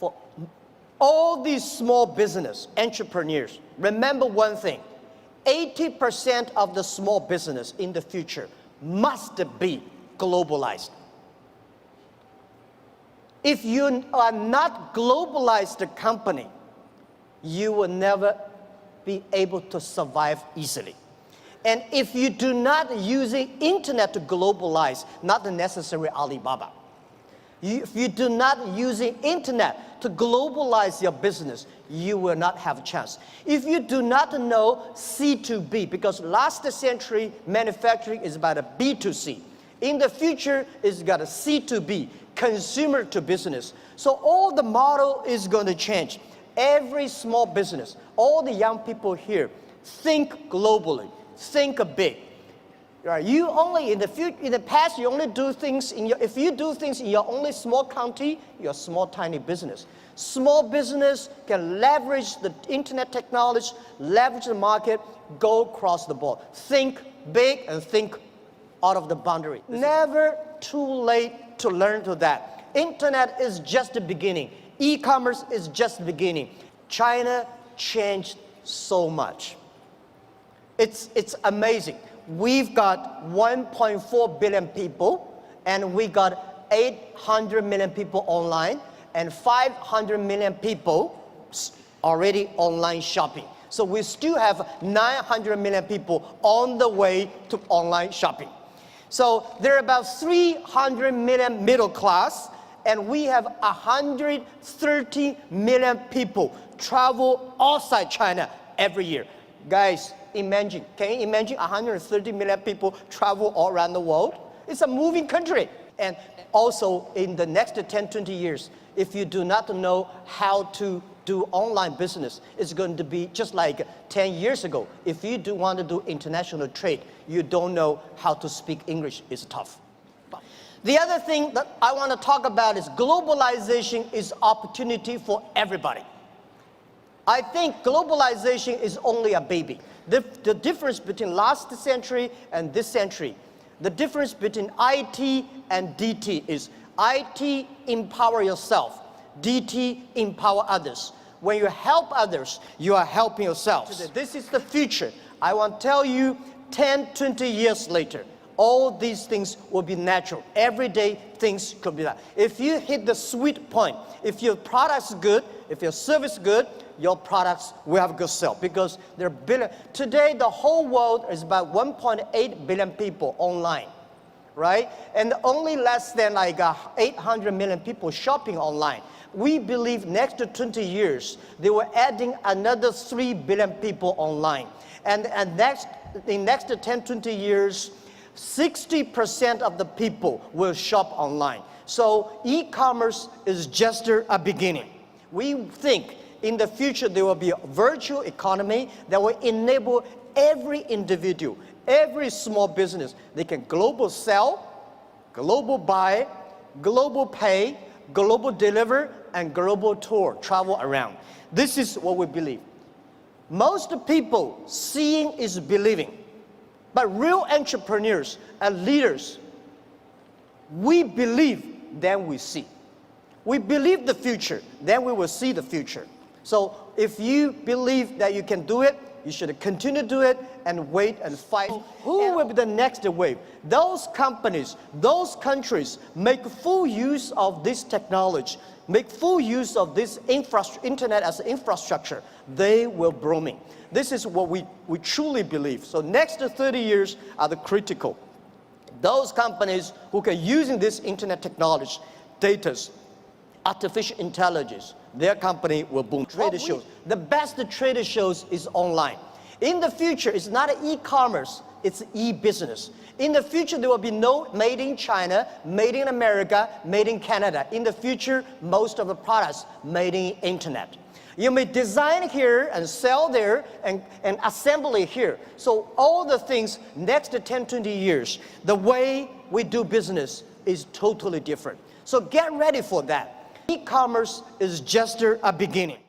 for all these small business entrepreneurs, remember one thing, 80% of the small business in the future must be globalized. If you are not globalized company, you will never be able to survive easily. And if you do not use the internet to globalize, not necessarily Alibaba. If you do not use the internet to globalize your business, you will not have a chance. If you do not know C2B, because last century manufacturing is about a B2C. In the future, it's got a C2B, consumer to business. So all the model is going to change. Every small business, all the young people here, think globally, think big. Right? You only in the past, you only do things if you do things in your only small county, you're a small, tiny business. Small business can leverage the internet technology, leverage the market, go across the board. Think big and think out of the boundary. Never too late to learn to that. Internet is just the beginning. E-commerce is just the beginning. China changed so much. It's amazing. We've got 1.4 billion people, and we got 800 million people online, and 500 million people already online shopping. So we still have 900 million people on the way to online shopping. So there are about 300 million middle class, and we have 130 million people travel outside China every year. Guys, imagine, can you imagine 130 million people travel all around the world? It's a moving country. And also in the next 10, 20 years, if you do not know how to do online business, it's going to be just like 10 years ago. If you do want to do international trade, you don't know how to speak English, it's tough. The other thing that I want to talk about is globalization is opportunity for everybody. I think globalization is only a baby. The difference between last century and this century, the difference between IT and DT is IT empower yourself, DT empower others. When you help others, you are helping yourself. This is the future. I want to tell you 10, 20 years later, all these things will be natural. Everyday things could be that. If you hit the sweet point, if your product's good, if your service is good, your products will have a good sale because there are billion. Today, the whole world is about 1.8 billion people online, right? And only less than like 800 million people shopping online. We believe next to 20 years, they were adding another 3 billion people online. And in next 10, 20 years, 60% of the people will shop online. So e-commerce is just a beginning. We think in the future there will be a virtual economy that will enable every individual, every small business, they can global sell, global buy, global pay, global deliver, and global tour, travel around. This is what we believe. Most people, seeing is believing. But real entrepreneurs and leaders, we believe, then we see. We believe the future, then we will see the future. So if you believe that you can do it, you should continue to do it and wait and fight. Who will be the next wave? Those companies, those countries make full use of this technology, make full use of this internet as infrastructure. They will blooming. This is what we truly believe. So next 30 years are the critical. Those companies who can using this internet technology, data, artificial intelligence, their company will boom. Trade shows. The best trade shows is online. In the future, it's not e-commerce, it's e-business. In the future, there will be no made in China, made in America, made in Canada. In the future, most of the products made in internet. You may design here and sell there and assemble it here. So all the things next 10, 20 years, the way we do business is totally different. So get ready for that. E-commerce is just a beginning.